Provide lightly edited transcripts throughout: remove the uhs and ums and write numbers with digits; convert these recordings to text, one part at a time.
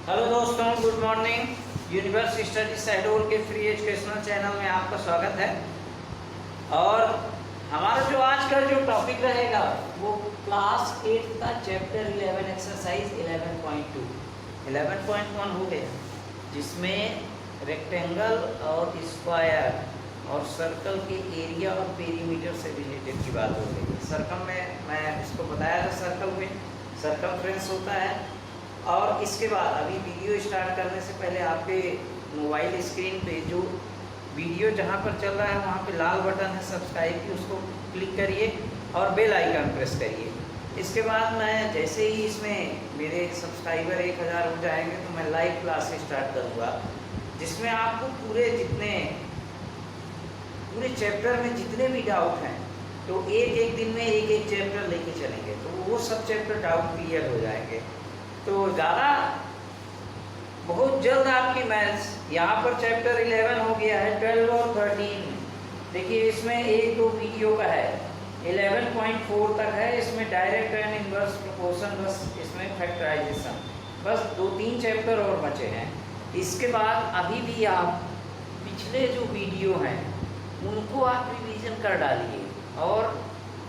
Hello दोस्तों, good morning. Universe study schedule के free educational channel में आपका स्वागत है। और हमारा जो आज का जो टॉपिक रहेगा वो क्लास 8 का चैप्टर 11 एक्सरसाइज 11.2 11.1 हो गया, जिसमें रेक्टेंगल और स्क्वायर और सर्कल के एरिया और पेरीमीटर से रिलेटेड की बात हो गई। सर्कल में मैं इसको बताया था, सर्कल में सर्कमफ्रेंस होता है। और इसके बाद अभी वीडियो स्टार्ट करने से पहले आपके मोबाइल स्क्रीन पे जो वीडियो जहाँ पर चल रहा है वहाँ पे लाल बटन है सब्सक्राइब की, उसको क्लिक करिए और बेल आइकन प्रेस करिए। इसके बाद मैं जैसे ही इसमें मेरे सब्सक्राइबर 1000 हो जाएंगे तो मैं लाइव क्लास स्टार्ट करूँगा, जिसमें आपको पूरे चैप्टर में जितने भी डाउट हैं तो एक दिन में एक चैप्टर लेके चलेंगे, तो वो सब चैप्टर डाउट क्लियर हो जाएंगे। तो ज़्यादा बहुत जल्द आपकी मैथ्स यहाँ पर चैप्टर 11 हो गया है, 12 और 13। देखिए इसमें एक दो वीडियो का है, 11.4 तक है। इसमें डायरेक्ट एंड इनवर्स प्रोपोर्शन, बस इसमें फैक्टराइजेशन, बस 2-3 चैप्टर और बचे हैं। इसके बाद अभी भी आप पिछले जो वीडियो हैं उनको आप रिवीजन कर डालिए और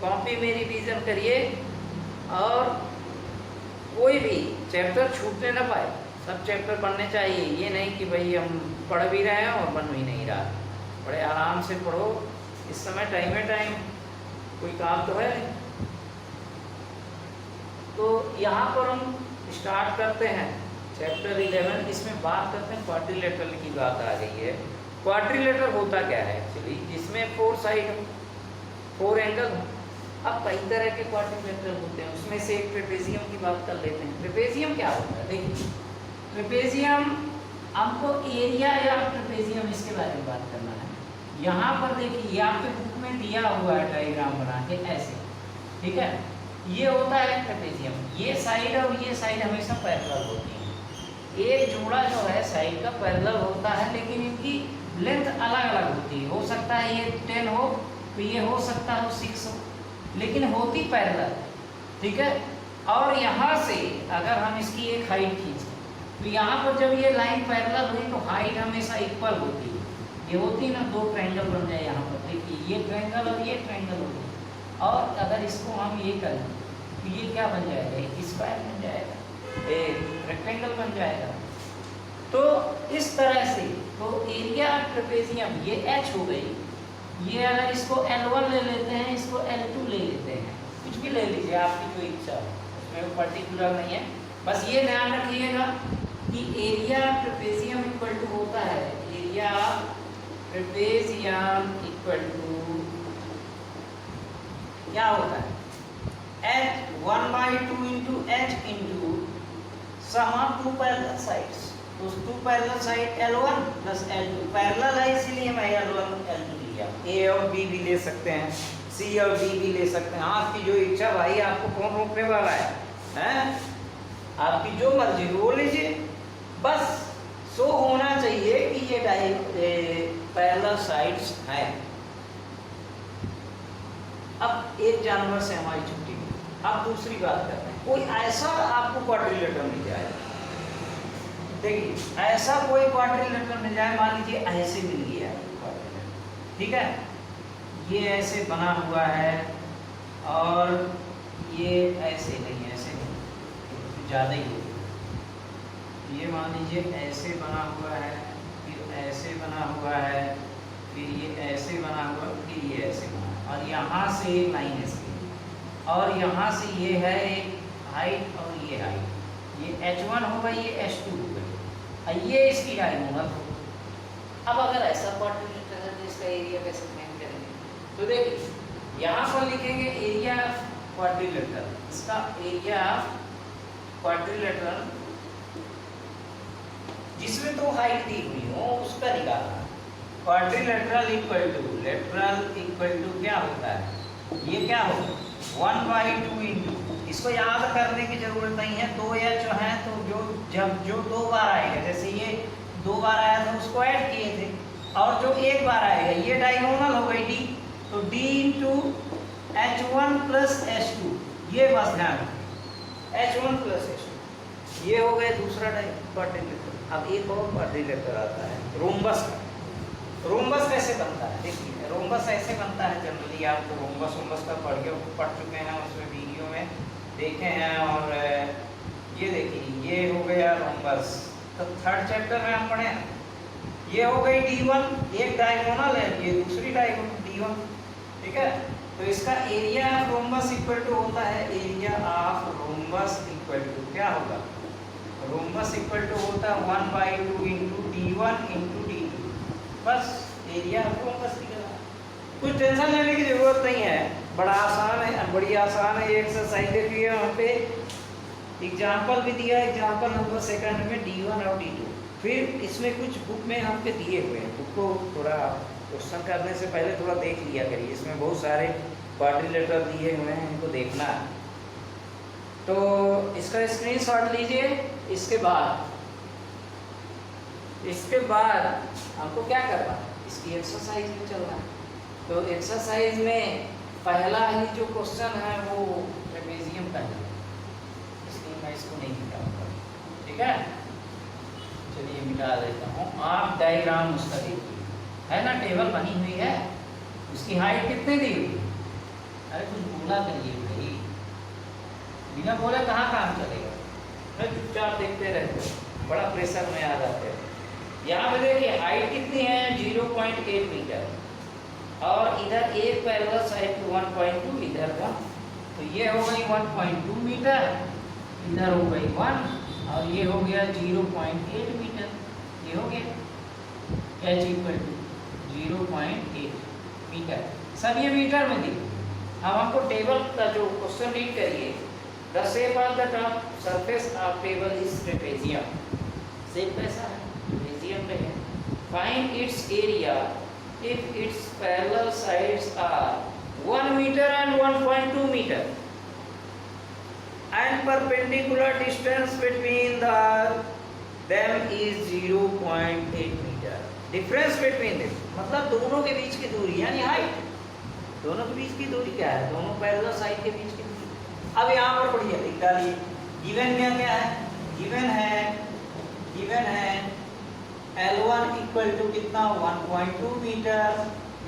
कॉपी में रिवीजन करिए, और कोई भी चैप्टर छूटने ना पाए। सब चैप्टर पढ़ने चाहिए, ये नहीं कि भाई हम पढ़ भी रहे हैं और बन भी नहीं रहा। बड़े आराम से पढ़ो, इस समय टाइम कोई काम तो है। तो यहाँ पर हम स्टार्ट करते हैं चैप्टर 11। इसमें बात करते हैं क्वाड्रिलेटरल की बात आ गई है। क्वाड्रिलेटरल होता क्या है एक्चुअली, जिसमें 4 साइड 4 एंगल। अब कई तरह के क्वाड्रिलेटरल होते हैं, उसमें से एक ट्रेपेजियम की बात कर लेते हैं। ट्रेपेजियम क्या होता है? देखिए ट्रेपेजियम, आपको एरिया या ट्रेपेजियम इसके बारे में बात करना है। यहाँ पर देखिए आपके बुक में दिया हुआ है डायग्राम बना के ऐसे, ठीक है। ये होता है ट्रेपेजियम, ये साइड और ये साइड हमेशा पैरेलल होती है। एक जोड़ा जो है साइड का पैरेलल होता है, लेकिन इनकी लेंथ अलग अलग होती है। हो सकता है ये 10 हो तो ये हो सकता है 6 हो, लेकिन होती पैरेलल, ठीक है। और यहाँ से अगर हम इसकी एक हाइट खींचें तो यहाँ पर जब ये लाइन पैरेलल हुई तो हाइट हमेशा इक्वल होती है। ये होती ना, 2 ट्रायंगल बन जाए यहाँ पर, देखिए ये ट्रायंगल और ये ट्रायंगल हो गया। और अगर इसको हम ये करें तो ये क्या बन जाएगा? एक स्क्वायर बन जाएगा, एक रेक्टेंगल बन जाएगा। तो इस तरह से तो एरिया ट्रेपेजियम ये H हो गई। ये अगर इसको L1 ले लेते हैं, इसको L2 ले लेते हैं, कुछ भी ले लीजिए आपकी जो इच्छा हो, उसमें पर्टिकुलर नहीं है। बस ये ध्यान रखिएगा कि एरिया ट्रेपेजियम इक्वल टू होता है, एरिया ट्रेपेजियम इक्वल टू क्या होता है? H 1/2 into H into some of 2 parallel sides. तो 2 parallel side L1 plus L2 parallel है, इसीलिए मैं L1 L2 लिया। A और B भी ले सकते हैं, C और D भी ले सकते हैं, आपकी जो इच्छा, भाई आपको कौन रोकने वाला है? आपकी जो मर्जी वो लीजिए, बस शो होना चाहिए कि ये पैरेलल साइड्स हैं। अब एक जानवर से हमारी छुट्टी हुई। अब दूसरी बात करते हैं, कोई ऐसा आपको क्वाड्रिलेटरल मिल जाए। देखिए ऐसा कोई क्वाड्रिलेटरल मिल जाए, मान लीजिए ऐसे मिल गया क्वाड्रिलेटरल, ठीक है। ये ऐसे बना हुआ है और ये ऐसे नहीं, ऐसे नहीं, ज़्यादा ही है। ये मान लीजिए ऐसे बना हुआ है, फिर ऐसे बना हुआ है, फिर ये ऐसे बना हुआ, फिर ये ऐसे बना, और यहाँ से एक लाइन ऐसे, और यहाँ से ये है एक हाइट और ये हाइट। ये H1 होगा, ये H2 होगा, ये इसकी डायगोनल होगा। अब अगर ऐसा क्वाड्रिलेटरल है तो इसका एरिया कैसे फाइंड करेंगे? तो देखिए यहाँ पर लिखेंगे एरिया क्वाड्रिलेटरल, इसका एरिया क्वाड्रिलेटरल जिसमें 2 हाइट दी हुई हो उसका निकालना। Quadrilateral equal to lateral equal to क्या होता है? ये क्या होगा? 1/2 इंटू, इसको याद करने की जरूरत नहीं है, 2H है तो जो 2 बार आएगा, जैसे ये 2 बार आया था उसको ऐड किए थे, और जो 1 बार आएगा ये डायगोनल हो गई D, तो D into H1 plus H2, ये बस ध्यान रखें, H1 प्लस H2। ये हो गया दूसरा क्वाड्रिलेटरल। अब एक और क्वाड्रिलेटरल आता है रोम्बस का। रोम्बस कैसे बनता है देखिए, रोम्बस ऐसे बनता है जनरली, आप तो रोम्बस का पढ़ चुके हैं, उसमें वीडियो में देखे हैं। और ये देखिए ये हो गया रोम्बस, तो थर्ड चैप्टर में हम पढ़े हैं। ये हो गई D1, एक डायगोनल है, ये दूसरी डायगोनल D1, ठीक है। तो इसका area of rhombus equal to होता है, area of rhombus equal to क्या होगा, रोम्बस इक्वल टू होता है 1/2 इंटू D1 इंटू D2, बस एरिया ऑफ रोम्बस निकला। कुछ टेंशन लेने की जरूरत नहीं है, बड़ा आसान है, बड़ी आसान है ये एक्सरसाइज। देखिए वहाँ पे एग्जाम्पल भी दिया है, एग्जाम्पल नंबर सेकंड में D1 और D2। फिर इसमें कुछ बुक में हमके दिए हुए हैं, बुक को थोड़ा क्वेश्चन करने से पहले थोड़ा देख लिया करिए, इसमें बहुत सारे क्वाड्रिलेटरल दिए हुए हैं, इनको देखना है। तो इसका स्क्रीनशॉट लीजिए। इसके बाद हमको क्या करना है, इसकी एक्सरसाइज में चलना है। तो एक्सरसाइज में पहला ही जो क्वेश्चन है वो ट्रेपेजियम का है, इसलिए मैं इसको नहीं मिटाऊंगा, ठीक है। चलिए मिटा देता हूँ। आप डायग्राम उसका देखिए, है ना, टेबल बनी हुई है, उसकी हाइट कितनी दी हुई। अरे कुछ बोला करिए भाई, बिना बोले कहाँ काम चलेगा, मैं चुपचाप देखते रहते, बड़ा प्रेशर में आ जाते हैं। यहाँ पे देखिए हाइट कितनी है 0.8 मीटर, और इधर एक पैरेलल साइड 1.2, इधर 1, तो ये हो गई 1.2 मीटर, इधर हो गई 1, और ये हो गया 0.8 मीटर, ये हो गया h इक्वल टू 0.8 मीटर, सब ये मीटर में दी। अब हमको टेबल का जो क्वेश्चन रीड करिए, the shape of the top surface of table is trapezium, shape कैसा है, ट्रेपेजियम पे है। Find its area if its parallel sides are 1 metre and 1.2 metre and perpendicular distance between them is 0.8 meter. Difference between them मतलब दोनों के बीच की दूरी यानी हाइट, दोनों के बीच की दूरी क्या है, दोनों पैरेलल साइड के बीच की दूरी। अब यहाँ पर पढ़िए, लिख डालिए गिवन में क्या है, गिवन है L1 इक्वल टू कितना 1.2 मीटर,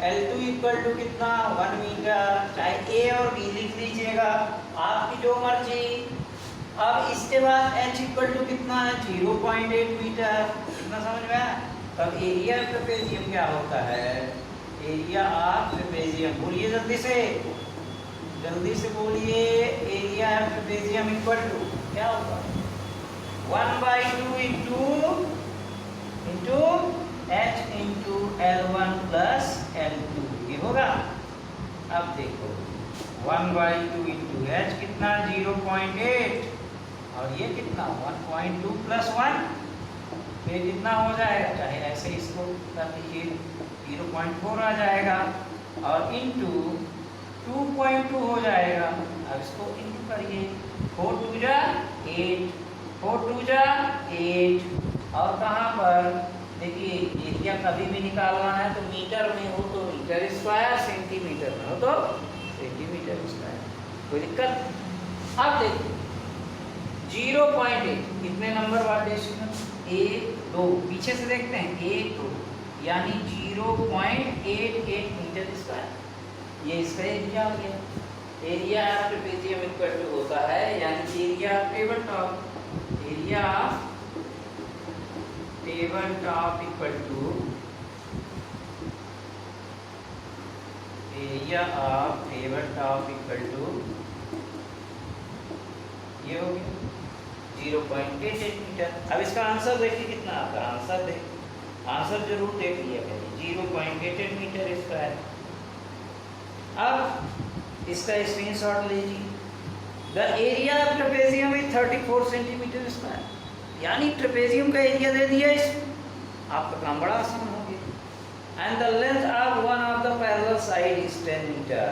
L2 इक्वल टू कितना 1 मीटर, चाहे A और B लिख लीजिएगा, आपकी जो मर्जी। अब इसके बाद H इक्वल टू कितना है 0.8 मीटर, कितना समझ में आया। तब एरिया ऑफ ट्रेपेजियम क्या होता है, एरिया ऑफ ट्रेपेजियम, बोलिए जल्दी से बोलिए, area of trapezium equal to क्या होगा 1/2 into H into L1 plus L2, ये होगा। अब देखो 1/2 इंटू H कितना 0.8, और ये कितना 1.2 प्लस 1, ये कितना हो जाएगा, चाहे ऐसे इसको कर लीजिए 0.4 आ जाएगा, और इंटू 2.2 हो जाएगा। अब इसको इंटू करिए, 4 2 जा 8, 4 2 जा 8, और कहाँ पर देखिए एरिया कभी भी निकालना है तो मीटर में हो तो मीटर स्क्वायर, सेंटीमीटर में हो तो सेंटीमीटर स्क्वायर, कोई दिक्कत। अब देखिए 0.8 कितने नंबर वाले डेसिमल, 1 2, पीछे से देखते हैं 1 2, यानी 0.88 मीटर स्क्वायर, ये इसका एरिया हो गया। Area of trapezium equal to होता है, यानी area of table top, area of table top equal to area of table top equal to, ये हो गया 0.88 मीटर। अब इसका आंसर देखिए कितना आता है, आंसर जरूर देख लिया करिए 0.88 मीटर स्क्वायर। अब इसका स्क्रीनशॉट लीजिए, the area of trapezium is 34 centimetre square, यानी ट्रेपेजियम का एरिया दे दिया इसमें, आपका काम बड़ा आसान हो गया। And the length of one of the parallel side is 10 metre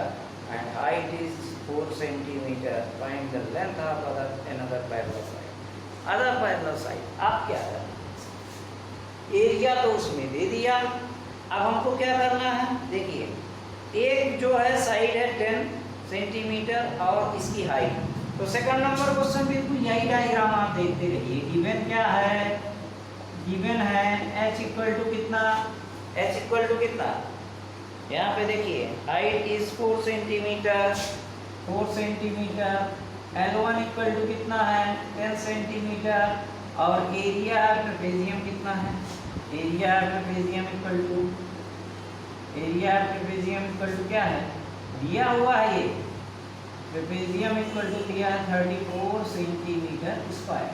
and height is 4 centimetre, find the length of another parallel side, other parallel side. आप क्या करना, एरिया तो उसमें दे दिया, अब हमको क्या करना है, देखिए एक जो है साइड है 10 सेंटीमीटर और इसकी हाइट तो सेकंड नंबर क्वेश्चन बिल्कुल यही डायग्राम आप देखते रहिए। गिवन क्या है, गिवन है h इक्वल टू कितना, h इक्वल टू कितना, यहाँ पे देखिए height is 4 centimetre, 4 centimetre, L1 equal to कितना है 10 सेंटीमीटर, और एरिया ट्रेपेजियम कितना है, area trapezium equal to, area trapezium equal to क्या है, दिया हुआ है ये ट्रेपेजियम इक्वल टू दिया है 34 centimetre square,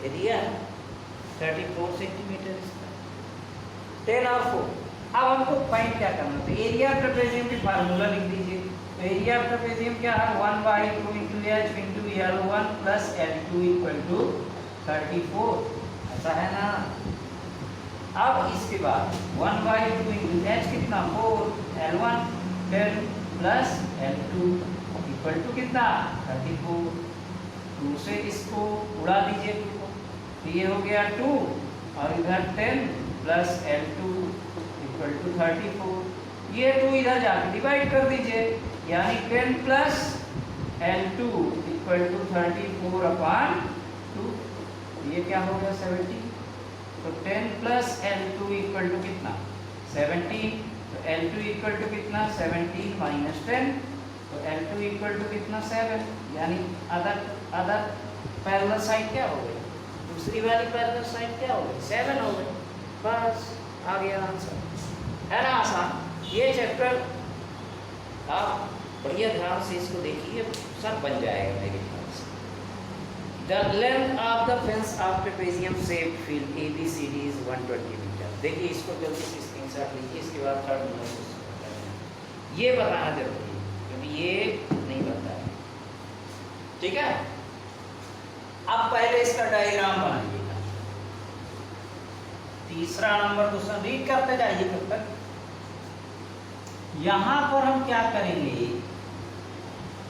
area 34 centimetre square, 10 और 4। अब हमको फाइंड क्या करना है, तो एरिया ट्रेपेजियम की फार्मूला लिख दीजिए। तो एरिया ट्रेपेजियम क्या है 1/2 × h × L1 + L2 = 34, ऐसा है ना। अब इसके बाद 1/2 × h कितना 4, L1 10 + L2 = कितना 34, 2 से इसको उड़ा दीजिए 2 को, तो ये हो गया 2 और इधर 10 + L2 = 34, ये 2 इधर जाके डिवाइड कर दीजिए, यानी 10 + L2 = 34/2, ये क्या हो गया 70, तो 10 + L2 = कितना 17, तो L2 = कितना 17 - 10, तो L2 = कितना 7, यानी अदर पैरेलल साइड क्या हो गई, दूसरी वाली पैरेलल साइड क्या हो गई 7 हो गई, बस आ गया आंसर, है ना आसान। ये चैप्टर आप बढ़िया ध्यान से इसको देखिए, सब बन जाएगा मेरे ख्याल से। The length of the fence of trapezium shaped field ABCD is 120 metre. देखिए इसको जल्दी से स्क्रीनशॉट लीजिए, इसके बाद थर्ड नंबर ये बताना जरूरी है क्योंकि ये नहीं बनता है, ठीक है। अब पहले इसका डायग्राम बनाइएगा। तीसरा नंबर क्वेश्चन रीड करते जाइए तब तक। यहां पर हम क्या करेंगे,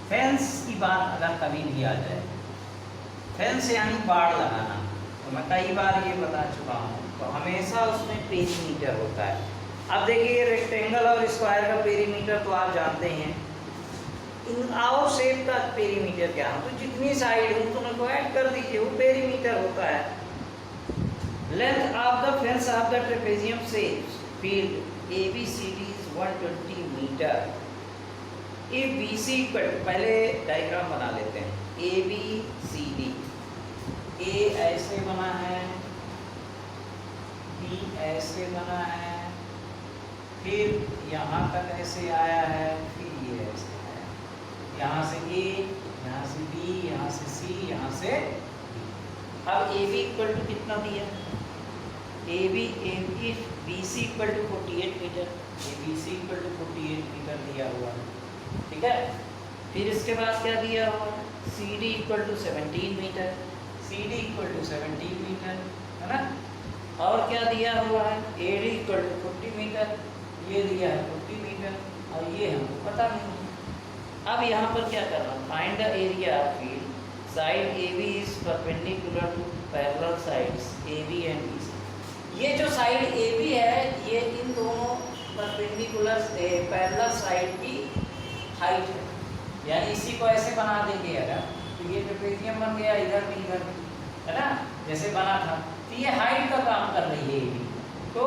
फेंस की बात अगर कभी भी आ जाए, फेंस यानी बाड़ लगाना, तो मैं कई बार ये बता चुका हूँ, तो हमेशा उसमें पेरीमीटर होता है। अब देखिए रेक्टेंगल और स्क्वायर का पेरीमीटर तो आप जानते हैं, इन आउट शेप का पेरीमीटर क्या है, तो जितनी साइड हो तो उनको ऐड कर दीजिए, वो पेरीमीटर होता है। Length of the fence of the trapezium shape field ABCD is 120 metre. If BC equal, पहले डायग्राम बना लेते हैं, ABCD, A ऐसे बना है, B ऐसे बना है, फिर यहाँ तक ऐसे आया है, फिर ये ऐसे आया, यहाँ से A, यहाँ से B, यहाँ से C, यहाँ से D। अब AB इक्वल टू कितना दिया, BC equal to 48 metre, ABC equal to 48 metre दिया हुआ है, ठीक है। फिर इसके बाद क्या दिया हुआ है, CD equal to 17 metre, CD equal to 17 metre, है ना। और क्या दिया हुआ है, AD इक्वल टू 40 मीटर, ये दिया है 40 मीटर, और ये हमको पता नहीं। अब यहाँ पर क्या करना, find the area of field, side AB is perpendicular to parallel sides AB and BC। ये जो साइड AB है, ये इन दोनों परपेंडिकुलर पैरेलल साइड की हाइट है, यानी इसी को ऐसे बना देंगे अगर, तो ये ट्रेपेजियम बन गया, इधर भी इधर भी, है ना, जैसे बना था। तो ये हाइट का काम कर रही है AB। तो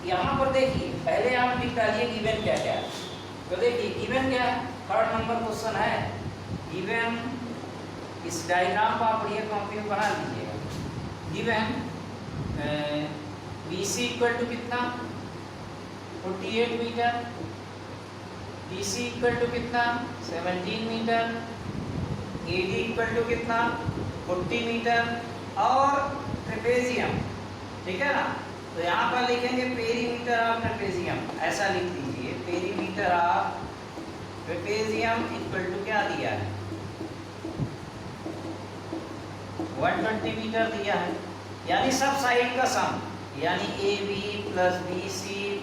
यहाँ पर देखिए, पहले आप लिख डालिए गिवन क्या क्या है, तो देखिए गिवन क्या है, थर्ड नंबर क्वेश्चन है गिवन। इस डायग्राम को आप बढ़िया कॉपी में बना लीजिएगा। गिवन BC इक्वल टू कितना 48 मीटर, BC इक्वल टू कितना 17 मीटर, AD इक्वल टू कितना 40 मीटर, और ट्रेपेजियम, ठीक है ना। तो यहाँ पर लिखेंगे पेरीमीटर ऑफ ट्रेपेजियम, ऐसा लिख दीजिए, perimeter of trapezium equal to क्या दिया है 120 मीटर दिया है, यानी सब साइड का सम, यानी AB + BC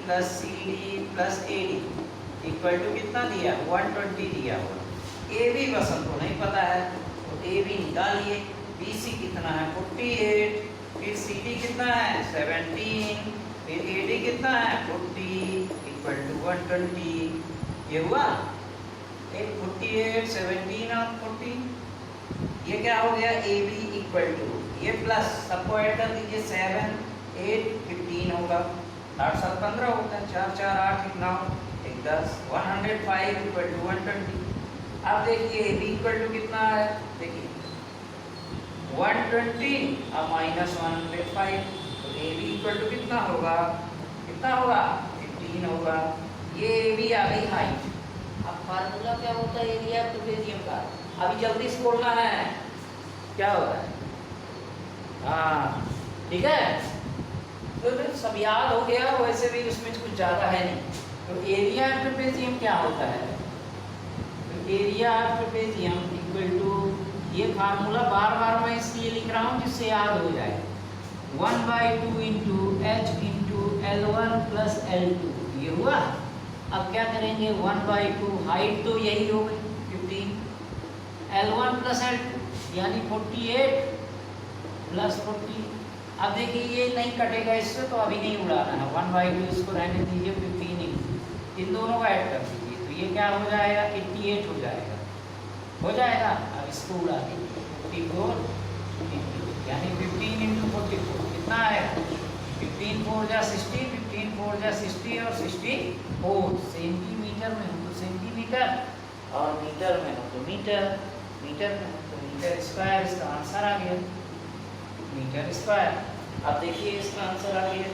+ CD + AD equal to कितना दिया 120 दिया हुआ। AB बस हमको नहीं पता है, तो AB निकालिए, BC कितना है 48, फिर CD कितना है 17, फिर AD कितना है 40 इक्वल टू 120, ये हुआ। एक 48, 17 और 40, ये क्या हो गया ए बी इक्वल टू, ये प्लस सबको ऐड कर दीजिए, 7, 8, 15 होगा, 8 7 15 होता है, 4 4 8 कितना हो, 1 10, 105 इक्वल टू 120। अब देखिए ए बी इक्वल टू कितना है, देखिए 120 और माइनस 105, तो ए बी इक्वल टू कितना होगा, 15 होगा। ये ए बी आ गई हाइट। अब फार्मूला क्या होता है एरिया ट्रेपेजियम का, अभी जल्दी से बोलना है क्या होता है। हाँ ठीक है, तो सब याद हो गया, वैसे भी उसमें कुछ ज़्यादा है नहीं। तो एरिया ट्रेपेजियम क्या होता है, तो एरिया ट्रेपेजियम इक्वल टू, ये फार्मूला बार बार मैं इसलिए लिख रहा हूँ जिससे याद हो जाए, 1/2 into H into L1 plus L2, ये हुआ। अब क्या करेंगे, 1/2 हाइट तो यही हो गई 15, L1 प्लस L2 यानी 48 प्लस 40। अब देखिए ये नहीं कटेगा इससे, तो अभी नहीं उड़ाना है, 1/2 इसको रहने दीजिए, 15 इन दोनों को ऐड कर दीजिए, तो ये क्या हो जाएगा, 88 हो जाएगा, अब इसको उड़ा दीजिए, 44 यानी 15 इंटू 44 कितना आएगा, 15 4 जा 60, 15 4 जा 60 और 64 सेंटीमीटर में हो तो सेंटीमीटर और मीटर में हो तो मीटर, मीटर में हो तो मीटर स्क्वायर, इसका आंसर आ गया मीटर स्क्वायर। अब देखिए इसका आंसर आ गया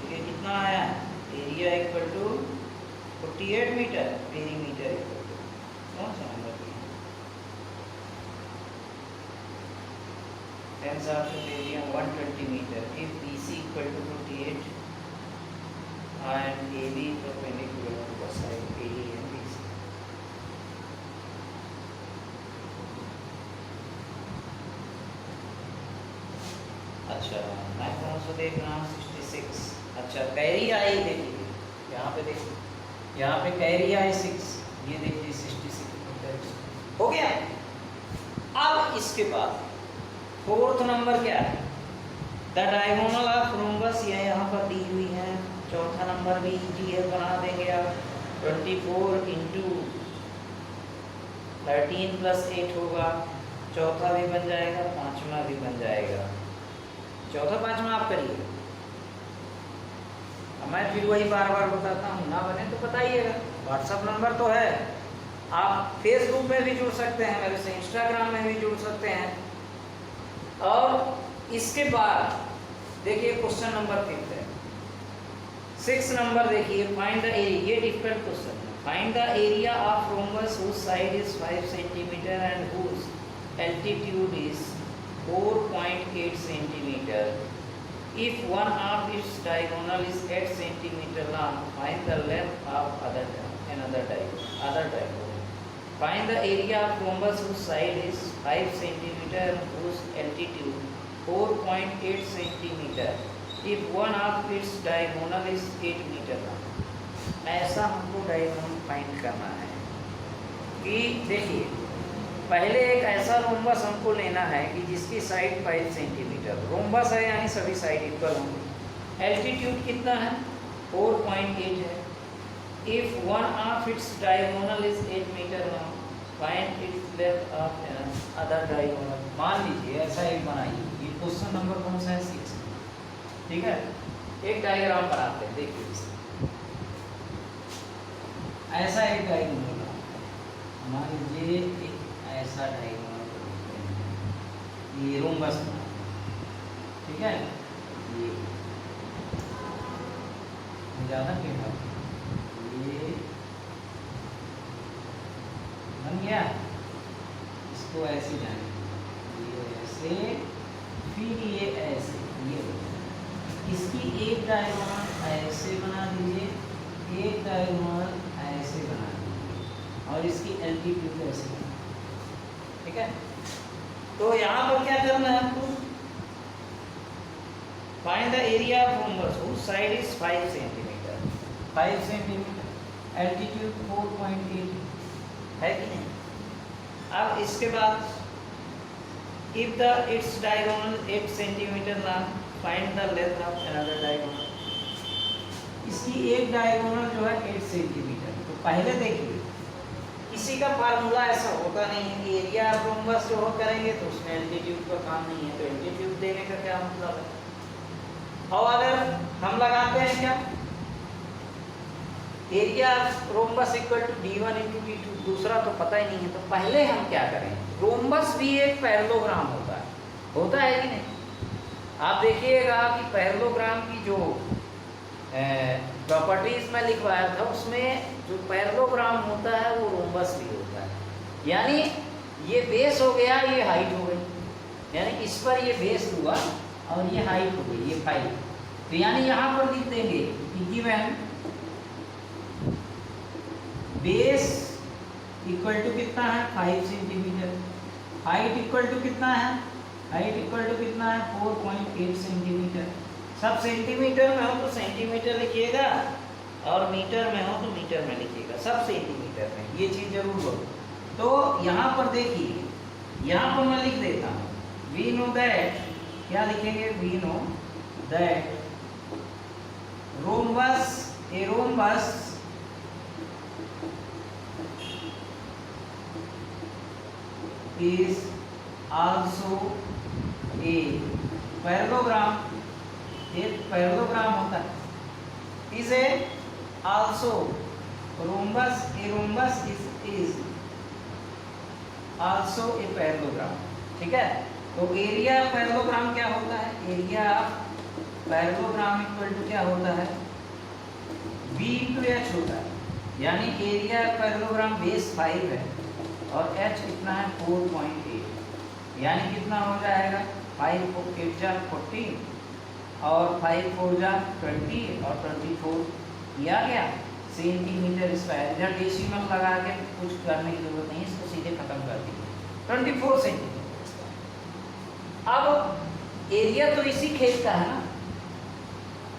कितना आया, area equal to 48 metre, perimeter equal to कौन सा नंबर दिया, टेंस ऑफ पेरियम 120 metre if BC equal to 48 and AB perpendicular to the side AD and BC। अच्छा मैं कौन सा देख रहा हूँ, 66। अच्छा कैरी आई, देखिए यहाँ पे देखिए, यहाँ पे कैरी आई 6, ये देखिए 66 मीटर हो गया। अब इसके बाद फोर्थ नंबर क्या है, द डायगोनल ऑफ रोम्बस, ये यहाँ पर दी हुई है। चौथा नंबर भी इजी है, बना देंगे आप, 24 इंटू 13 प्लस 8 होगा, चौथा भी बन जाएगा, पांचवा भी बन जाएगा, चौथा पांचवा आप करिए। मैं फिर वही बार बार बताता हूँ, ना बने तो बताइएगा। व्हाट्सअप नंबर तो है, आप फेसबुक में भी जुड़ सकते हैं मेरे से, इंस्टाग्राम में भी जुड़ सकते हैं। और इसके बाद देखिए क्वेश्चन नंबर 5 है, 6 नंबर देखिए, फाइंड द एरिया, ये डिफिकल्ट क्वेश्चन है। Find the area of rhombus whose side is 5 centimetre and whose altitude is 4.8 centimetre. If one of its diagonal is 8 centimeter long, find the length of another diagonal. Find the area of rhombus whose side is 5 centimeter and whose altitude 4.8 centimeter. If one of its diagonal is 8 meter long. ऐसा हमको diagonal find करना है कि देखिए पहले एक ऐसा rhombus हमको लेना है कि जिसकी साइड 5 सेंटीमीटर, रोम्बस है यानी सभी साइड इक्वल होंगे। एल्टीट्यूड कितना है, 4.8 है। If one of its diagonal is 8 metre long, find its length of other diagonal. मान लीजिए ऐसा एक बनाइए, ये क्वेश्चन नंबर कौन सा है, 6, ठीक है। एक डायग्राम बनाते हैं, देखिए ऐसा एक डायगोनल मान लीजिए, ऐसा डायगोनल ये रोम्बस, ठीक है, ये ज़्यादा टेढ़ा, ये बन गया, इसको ऐसे जाने, ये ऐसे, फिर ये ऐसे, ये इसकी एक डायगोनल ऐसे बना दीजिए, एक डायगोनल ऐसे बना दीजिए, और इसकी एल्टीट्यूड ऐसे, ठीक है। तो यहाँ पर क्या करना है आपको, find the area of rhombus whose side is 5 centimetre, 5 centimetre, altitude 4.8 है कि नहीं। अब इसके बाद if the its diagonal 8 centimetre long, find the length of another diagonal. इसकी एक डायगोनल जो है 8 सेंटीमीटर, पहले देखिए किसी का फार्मूला ऐसा होता नहीं है कि एरिया ऑफ रोम्बस जो हो करेंगे तो उसमें एल्टीट्यूड का काम नहीं है, तो एल्टीट्यूड देने का क्या मतलब है। और अगर हम लगाते हैं क्या, area of rhombus equal to d1 into d2, दूसरा तो पता ही नहीं है, तो पहले हम क्या करें, रोम्बस भी एक पैरेललोग्राम होता है कि नहीं। आप देखिएगा कि पैरेललोग्राम की जो प्रॉपर्टीज में लिखवाया था उसमें जो पैरेललोग्राम होता है वो रोम्बस भी होता है। यानी ये बेस हो गया, ये हाइट हो गई, यानी इस पर ये बेस हुआ और ये हाइट हो गई, ये 5। तो यानी यहाँ पर लिख देंगे कि गिवन बेस इक्वल टू कितना है 5 सेंटीमीटर, हाइट इक्वल टू कितना है, हाइट इक्वल टू कितना है 4.8 सेंटीमीटर। सब सेंटीमीटर में हो तो सेंटीमीटर लिखिएगा और मीटर में हो तो मीटर में लिखिएगा, सब सेंटीमीटर में, ये चीज़ जरूर हो। तो यहाँ पर देखिए, यहाँ पर मैं लिख देता हूँ वी नो दैट, क्या लिखेंगे, we know that rhombus, a rhombus is also a parallelogram, एक पैरेललोग्राम होता है, is a also rhombus, a rhombus is also a parallelogram, ठीक है। तो एरिया पैरेललोग्राम क्या होता है, एरिया पैरेललोग्राम इक्वल टू क्या होता है, b इंटू एच होता है, यानी एरिया पैरेललोग्राम बेस 5 है और h कितना है 4.8, यानी कितना हो जाएगा 5 को 8 जा 40 और 5 4 जा 20 और 24 किया गया सेंटीमीटर स्क्वायर। इधर डेसिमल लगा के कुछ करने की जरूरत नहीं, इसको सीधे खत्म कर दीजिए 24 सेंटीमीटर। अब एरिया तो इसी खेत का है ना,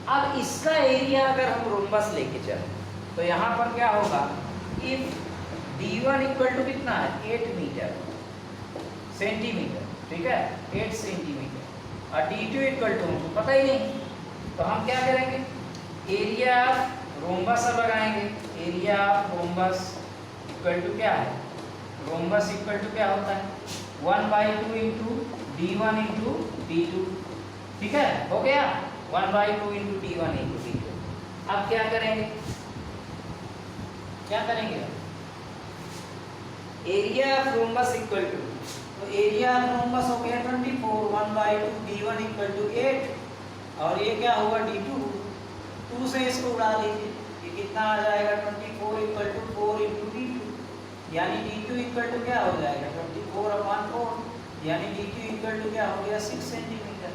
अब इसका एरिया अगर हम रोम्बस लेके चलें तो यहाँ पर क्या होगा, इफ d1 इक्वल टू कितना है 8 मीटर सेंटीमीटर, ठीक है 8 सेंटीमीटर, और d2 इक्वल टू हमको पता ही नहीं, तो हम क्या करेंगे, एरिया रोम्बस लगाएंगे, एरिया रोम्बस इक्वल टू क्या है, रोम्बस इक्वल टू क्या होता है 1/2 इंटू d1 इंटू d2, ठीक है, हो गया 1/2 इंटू d1 इंटू d2। अब क्या करेंगे, क्या करेंगे, area of rhombus equal to, तो एरिया ऑफ रोम्बस हो गया 24, 1/2 d1 इक्वल टू 8 और ये क्या होगा d2, 2 से इसको उड़ा लीजिए, ये कितना आ जाएगा 24 इक्वल टू 4 इंटू d2, यानी d2 इक्वल टू क्या हो जाएगा 24/4, यानी d2 इक्वल टू क्या हो गया 6 सेंटीमीटर।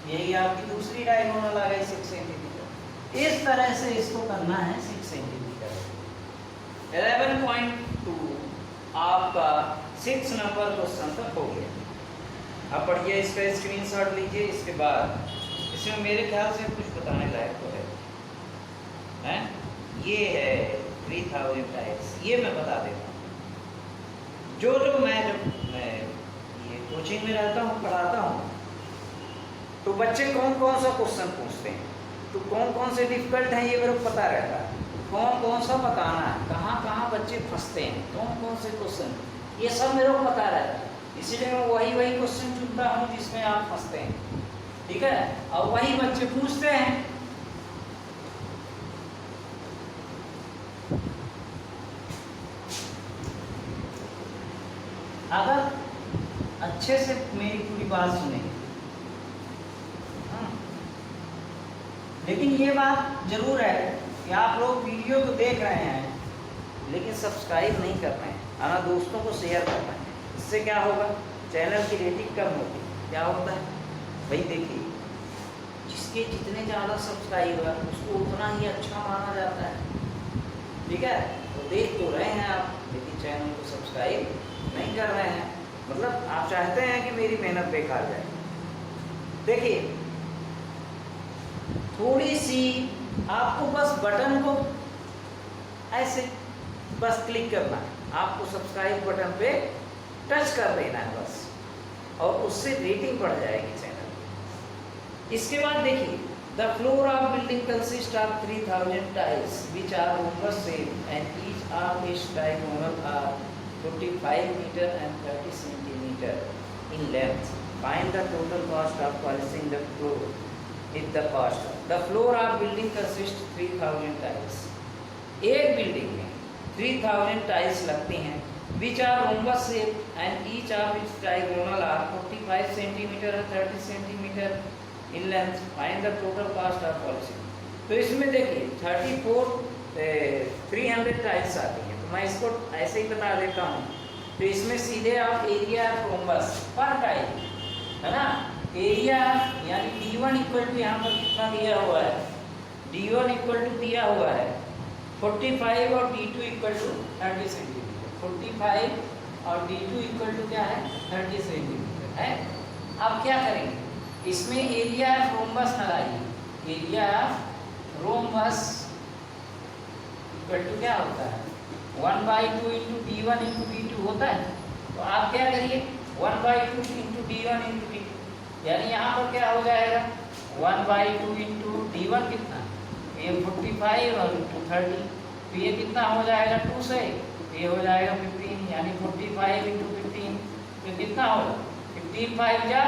यही आपकी दूसरी डायगोनल आ गई 6 सेंटीमीटर। इस तरह से इसको करना है 6 सेंटीमीटर। 11.2 आपका 6 नंबर क्वेश्चन तक हो गया। अब पढ़िए, इसका स्क्रीनशॉट लीजिए। इसके बाद इसमें मेरे ख्याल से कुछ बताने लायक तो है, हैं? ये है 3000 टाइप्स, ये मैं बता देता हूँ। जो मैं ये कोचिंग में रहता हूँ, पढ़ाता हूँ, तो बच्चे कौन कौन सा क्वेश्चन पूछते हैं, तो कौन कौन से डिफिकल्ट हैं ये मेरे को पता रहता है, कौन कौन सा बताना है, कहाँ कहाँ बच्चे फंसते हैं, कौन कौन से क्वेश्चन, ये सब मेरे को पता रहता है। इसीलिए मैं वही क्वेश्चन चुनता हूँ जिसमें आप फंसते हैं, ठीक है, और वही बच्चे पूछते हैं। अगर अच्छे से मेरी पूरी बात सुनेंगे, लेकिन ये बात जरूर है कि आप लोग वीडियो को देख रहे हैं लेकिन सब्सक्राइब नहीं कर रहे हैं, आना दोस्तों को शेयर कर रहे हैं। इससे क्या होगा, चैनल की रेटिंग कम होगी। क्या होता है भाई, देखिए जिसके जितने ज़्यादा सब्सक्राइबर उसको उतना ही अच्छा माना जाता है, ठीक है। तो देख तो रहे हैं आप, लेकिन चैनल को सब्सक्राइब नहीं कर रहे हैं, मतलब आप चाहते हैं कि मेरी मेहनत बेकार जाए। देखिए थोड़ी सी आपको बस बटन को ऐसे बस क्लिक करना है, आपको सब्सक्राइब बटन पे टच कर देना है बस, और उससे रेटिंग बढ़ जाएगी चैनल। इसके बाद देखिए, the floor of building consist of 3000 tiles which are rhombus shape and each of each diagonal are 45 meter and 30 centimeter in length. Find the total cost of polishing the floor. If the cost, the floor of building consists 3000 tiles. एक building में 3000 tiles लगती हैं, which are rhombus shape and each of its diagonal are 45 centimeter and 30 centimeter in length. Find the total cost of polishing. तो इसमें देखिए 300 tiles आती हैं, तो मैं इसको ऐसे ही बता देता हूँ। तो इसमें सीधे आप एरिया ऑफ रोम्बस पर टाइल है ना, एरिया यानी D1 इक्वल टू यहाँ पर कितना दिया हुआ है, D1 इक्वल टू दिया हुआ है 45 और D2 इक्वल टू 30 सेंटीमीटर। 45 और D2 इक्वल टू क्या है 30 सेंटीमीटर है। अब क्या करेंगे, इसमें एरिया ऑफ रोम्बस लगाइए, area of rhombus equal to क्या होता है 1/2 इंटू D1 इंटू D2 होता है। तो आप क्या करिए 1/2 इंटू D1 इंटू D2, यानी यहाँ पर क्या हो जाएगा 1/2 इंटू D1 कितना, ये 45 और इंटू 30, तो ये कितना हो जाएगा 2 से, तो ये हो जाएगा 15, यानी 45 इंटू 15, तो कितना होगा 15 5 जा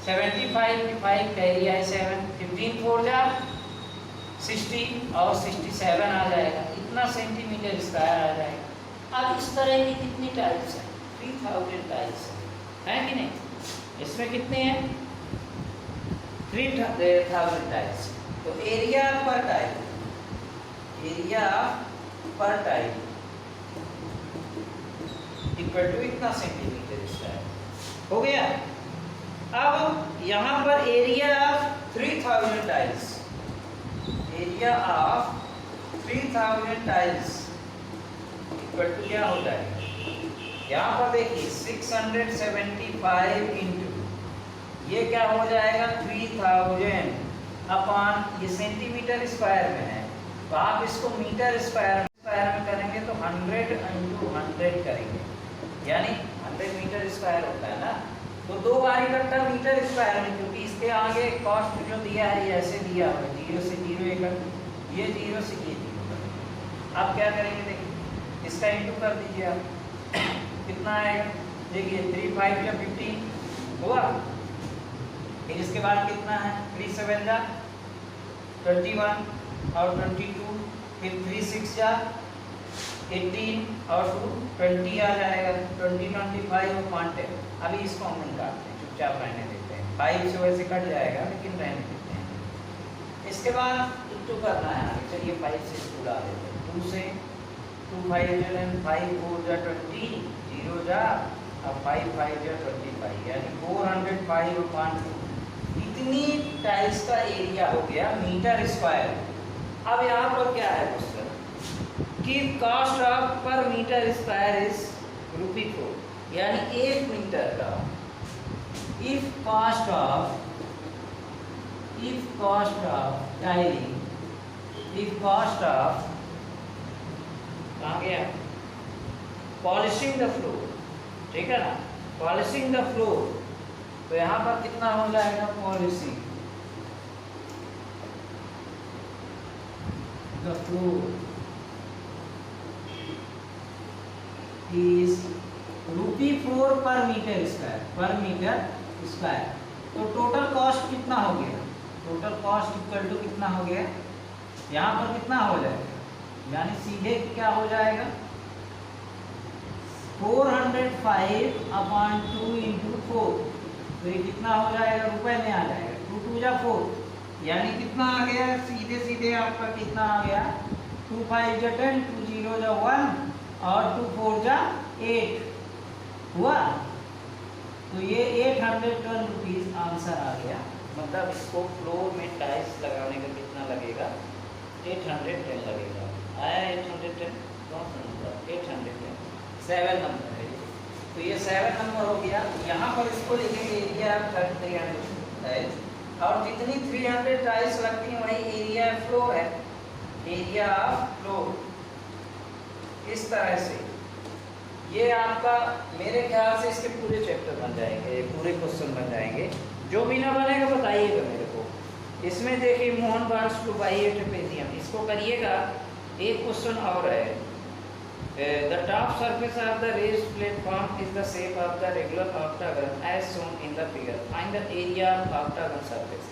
75, 5 का एरिया है 7, 15 4 जा 60 और 67 आ जाएगा, इतना सेंटीमीटर स्क्वायर आ जाएगा। अब इस तरह की कितनी टाइल्स हैं, 3000 टाइल्स हैं कि नहीं, इसमें कितने हैं 3000 टाइल्स। तो area per tile, area per tile equal to इतना सेंटीमीटर स्क्वायर हो गया। अब यहाँ पर area of 3000 tiles, area of 3000 tiles equal to क्या हो जाएगा, यहाँ पर देखिए 675 इंटू ये क्या हो जाएगा 3000 अपॉन, ये सेंटीमीटर स्क्वायर में है, तो आप इसको मीटर स्क्वायर में करेंगे तो 100 इंटू 100 करेंगे, यानी 100 मीटर स्क्वायर होता है ना। तो 2 बार इकट्ठा मीटर स्क्वायर में, क्योंकि इसके आगे कॉस्ट जो दिया है ये ऐसे दिया हुआ है 0 से 0 इकट्ठा, ये 0 से ये 0। आप क्या करेंगे देखिए, इसका इंटू कर दीजिए आप कितना आएगा, देखिए 3 5 या 15 हुआ, फिर इसके बाद कितना है 3 7 जा 21 और 22, फिर 3 6 जा 18 और 2 20 आ जाएगा, 20 25 और 10। अभी इसको हम नहीं काटते, चुपचाप रहने देते हैं, 5 से वैसे कट जाएगा लेकिन रहने देते हैं। इसके बाद इंटू करना है आगे, चलिए 5 से इसको ला देते हैं, 2 से 2 5 5 4 जा 20 0 जा अब 5 5 जा 25, यानी 405 upon 2, इतनी टाइल्स का एरिया हो गया मीटर स्क्वायर। अब यहाँ पर क्या है क्वेश्चन कि कॉस्ट ऑफ पर मीटर स्क्वायर इज ₹4, यानी 1 मीटर का if cost of tiling, if cost of कहाँ गया पॉलिशिंग द फ्लोर, ठीक है ना, पॉलिशिंग द फ्लोर, तो यहाँ पर कितना हो जाएगा पॉलिशिंग द फ्लोर इज ₹4 पर मीटर स्क्वायर, पर मीटर स्क्वायर। तो टोटल कॉस्ट कितना हो गया, टोटल कॉस्ट इक्वल टू कितना हो गया, यहाँ पर कितना हो जाएगा, यानी सीधे क्या हो जाएगा 405 upon 2 into 4, तो ये कितना हो जाएगा रुपए में आ जाएगा, 2 2 जा 4, यानी कितना आ गया सीधे सीधे आपका कितना आ गया 2 5 जा 10, 2 0 जा 1 और 2 4 जा 8 हुआ। तो ये 810 रुपीज़ आंसर आ गया, मतलब इसको फ्लोर में टाइल्स लगाने का कितना लगेगा 810 लगेगा। आया 810, कौन सा नंबर 810, 7 नंबर है। तो ये 7 नंबर हो गया। यहाँ पर इसको लिखेंगे एरिया 300 टाइल्स, और जितनी 300 टाइल्स लगती हैं वही एरिया फ्लोर है, एरिया ऑफ फ्लोर। इस तरह से ये आपका मेरे ख्याल से इसके पूरे चैप्टर बन जाएंगे, पूरे क्वेश्चन बन जाएंगे। जो भी ना बनेगा बताइएगा मेरे को। इसमें देखिए Mohan bars two by trapezium, इसको करिएगा। एक क्वेश्चन और है The top surface of the raised platform is the shape of the regular octagon as shown in the figure. Find the area of octagon surface.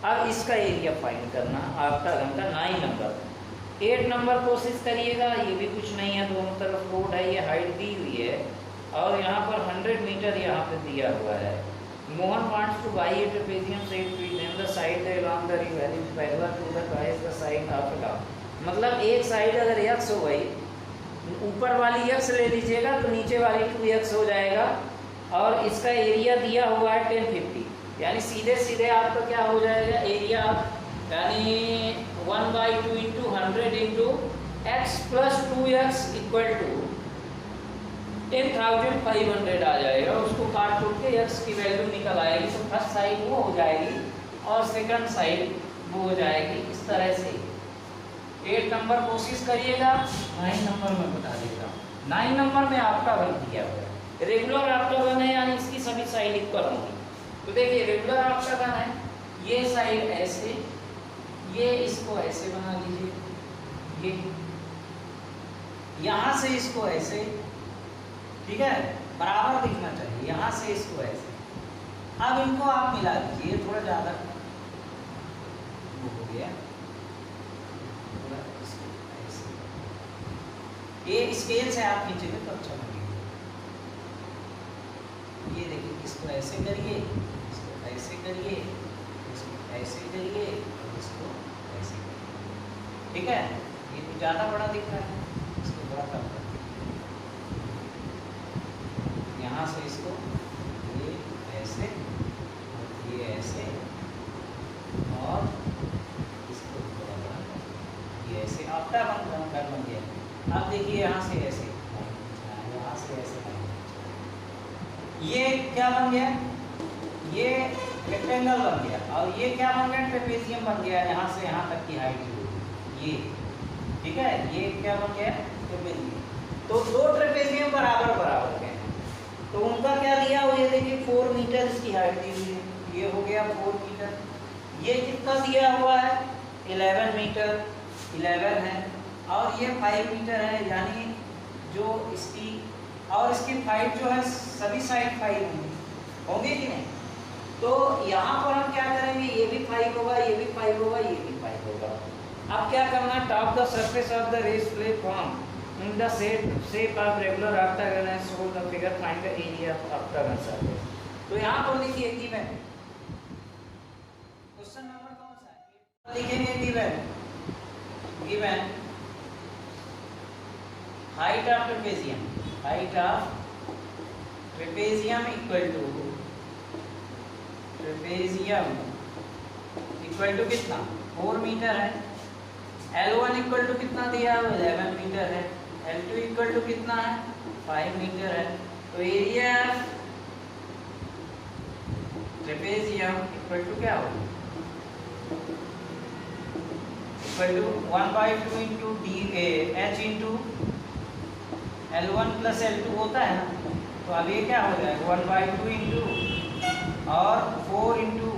अब इसका एरिया फाइंड करना octagon का 9 number. 8 number कोशिश करिएगा, ये भी कुछ नहीं है, दोनों तरफ रोड है, ये हाइट दी हुई है और यहाँ पर 100 मीटर यहाँ पे दिया हुआ है। Mohan wants to buy a trapezium shaped tree, then the side along the river is parallel to the twice the side of the log. मतलब एक साइड अगर x हो गई, ऊपर वाली x ले लीजिएगा तो नीचे वाली 2x हो जाएगा और इसका एरिया दिया हुआ है 1050, यानी सीधे सीधे आपका क्या हो जाएगा एरिया, यानी 1/2 into 100 into x plus 2x equal to 10,500 आ जाएगा। उसको काट टूट के x की वैल्यू निकल आएगी तो फर्स्ट साइड वो हो जाएगी और सेकंड साइड वो हो जाएगी। इस तरह से 8 नंबर कोशिश करिएगा, 9 नंबर में बता देगा। 9 नंबर में आपका बन दिया हुआ है, रेगुलर आपका बन है यानी इसकी सभी साइड इक्वल होंगी। तो देखिए रेगुलर आपका बन है, ये साइड ऐसे, ये इसको ऐसे बना लीजिए, ये यहाँ से इसको ऐसे, ठीक है, बराबर दिखना चाहिए, यहाँ से इसको ऐसे। अब इनको आप मिला दीजिए, थोड़ा ज़्यादा वो हो गया, थोड़ा इसको ऐसे, ये स्केल से आप खींचेंगे तो अच्छा लगेगा। ये देखिए, इसको ऐसे करिए, इसको ऐसे करिए, इसको ऐसे करिए, इसको ऐसे करिए, ठीक है। ये तो ज़्यादा बड़ा दिख रहा है, इसको बड़ा कम कर, यहाँ से इसको ये ऐसे और ये ऐसे और इसको थोड़ा बड़ा, ये ऐसे आपका बन गया। अब देखिए यहाँ से ऐसे, यहाँ से ऐसे, ये क्या बन गया, ये रेक्टेंगल बन गया और ये क्या बन गया, ट्रेपेजियम बन गया। यहाँ से यहाँ तक की हाइट ये, ठीक है, ये क्या बन गया, ट्रेपेजियम। तो दो ट्रेपेजियम बराबर बराबर के, तो उनका क्या दिया हुआ, ये देखिए 4 मीटर इसकी हाइट दी हुई है, ये हो गया 4 मीटर। ये कितना दिया हुआ है, 11 मीटर, 11 है और ये 5 मीटर है, यानी जो इसकी और इसकी 5 जो है सभी साइड 5 होंगे कि नहीं। तो यहाँ पर हम क्या करेंगे, ये भी 5 होगा, ये भी 5 होगा, ये भी 5 होगा। अब क्या करना है, top the surface of the raised platform in the shape of regular octagon as shown the figure, find the area of octagon surface। तो यहाँ पर लिखिए गिवन, क्वेश्चन नंबर कौन सा है, लिखेंगे given height of trapezium, height of trapezium equal to कितना, 4 metre है। L1 इक्वल टू कितना दिया है, 11 मीटर है। L2 इक्वल टू कितना है, 5 मीटर है। तो एरिया ट्रेपेजियम इक्वल टू क्या होगा, equal to 1/2 into h into L1 plus L2 होता है ना। तो अब ये क्या हो जाएगा, 1/2 इंटू और 4 इंटू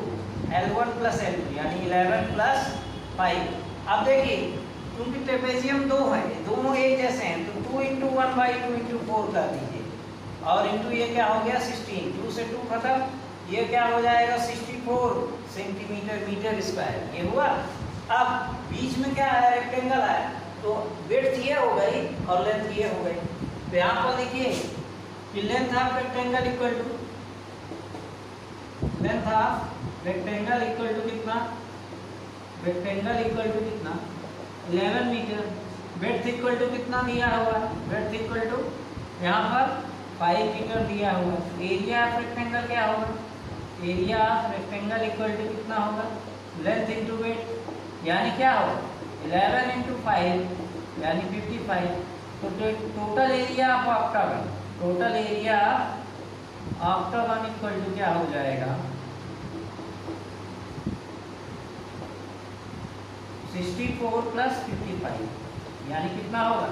L1 प्लस L2 यानी 11 प्लस 5। अब देखिए क्योंकि ट्रेपेजियम 2 है, दोनों एक जैसे हैं, तो 2 इंटू 1/2 इंटू 4 कर दीजिए और इंटू ये क्या हो गया 16, 2 से 2 खत्म, ये क्या हो जाएगा 64 सेंटीमीटर मीटर स्क्वायर, ये हुआ। अब बीच में क्या है, रेक्टेंगल है, तो विड्थ ये हो गई और लेंथ ये हो गई। तो यहाँ पर देखिए कि length of rectangle equal to कितना, रेक्टेंगल इक्वल टू कितना 11 मीटर। ब्रेड्थ इक्वल टू कितना दिया हुआ है, ब्रेड्थ इक्वल टू यहाँ पर 5 मीटर दिया हुआ है। एरिया ऑफ रेक्टेंगल क्या होगा, area of rectangle equal to कितना होगा, लेंथ इंटू ब्रेड्थ, यानी क्या होगा 11 इंटू 5 यानी 55। तो total area of octagon, total area of octagon equal to क्या हो जाएगा 64 प्लस 55, यानी कितना होगा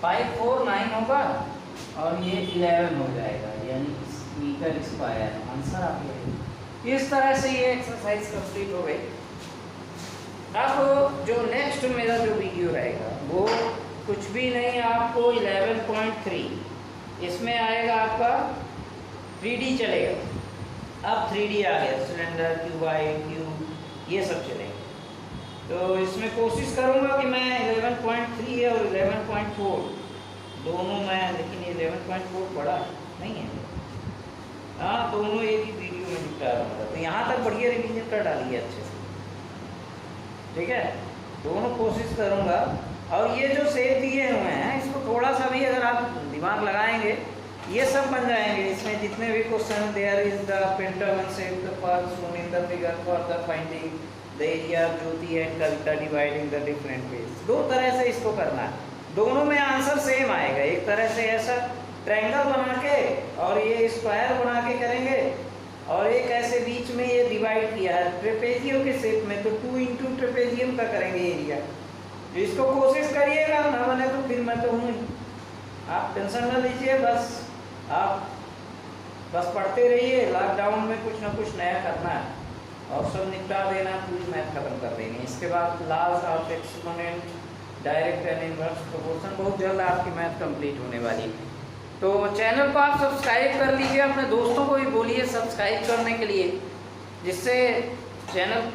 549 होगा और ये 11 हो जाएगा, यानी मीटर स्क्वायर आंसर आप ले। इस तरह से ये एक्सरसाइज कंप्लीट हो गई। अब जो नेक्स्ट मेरा जो वीडियो रहेगा वो कुछ भी नहीं, आपको 11.3 इसमें आएगा आपका 3D चलेगा। अब 3D आ गया, सिलेंडर, क्यूबाइड, क्यूब, ये सब चलेगा। तो इसमें कोशिश करूंगा कि मैं 11.3 और 11.4 दोनों में, लेकिन 11.4 बड़ा नहीं है। हाँ, दोनों एक ही वीडियो में निपटा दूंगा। तो यहाँ तक बढ़िया रिवीजन कर डाली है अच्छे से, ठीक है। दोनों कोशिश करूंगा। और ये जो सेप दिए हुए हैं, इसको थोड़ा सा भी अगर आप दिमाग लगाएंगे, ये सब बन जाएंगे। इसमें जितने भी question, there is the pentagon shape, the part shown in the figure for the finding the area of Jyoti and Kavita dividing the different ways. दो तरह से इसको करना है, दोनों में आंसर सेम आएगा। एक तरह से ऐसा ट्रायंगल बना के और ये स्क्वायर बना के करेंगे, और एक ऐसे बीच में ये डिवाइड किया है ट्रेपेजियम के शेप में, तो 2 इंटू ट्रेपेजियम का करेंगे एरिया। इसको कोशिश करिएगा, ना बने तो फिर मैं तो हूँ, आप टेंशन ना लीजिए। बस आप बस पढ़ते रहिए। लॉकडाउन में कुछ ना कुछ नया करना है और सब निपटा देना, पूरी मैथ खत्म कर देनी। इसके बाद last of exponent, direct and inverse proportion, बहुत जल्द आपकी मैथ कंप्लीट होने वाली है। तो चैनल को आप सब्सक्राइब कर लीजिए, अपने दोस्तों को भी बोलिए सब्सक्राइब करने के लिए, जिससे चैनल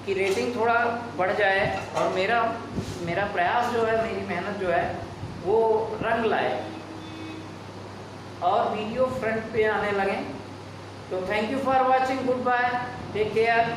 की रेटिंग थोड़ा बढ़ जाए और मेरा प्रयास जो है, मेरी मेहनत जो है वो रंग लाए और वीडियो फ्रंट पे आने लगे। तो thank you for watching, goodbye, take care.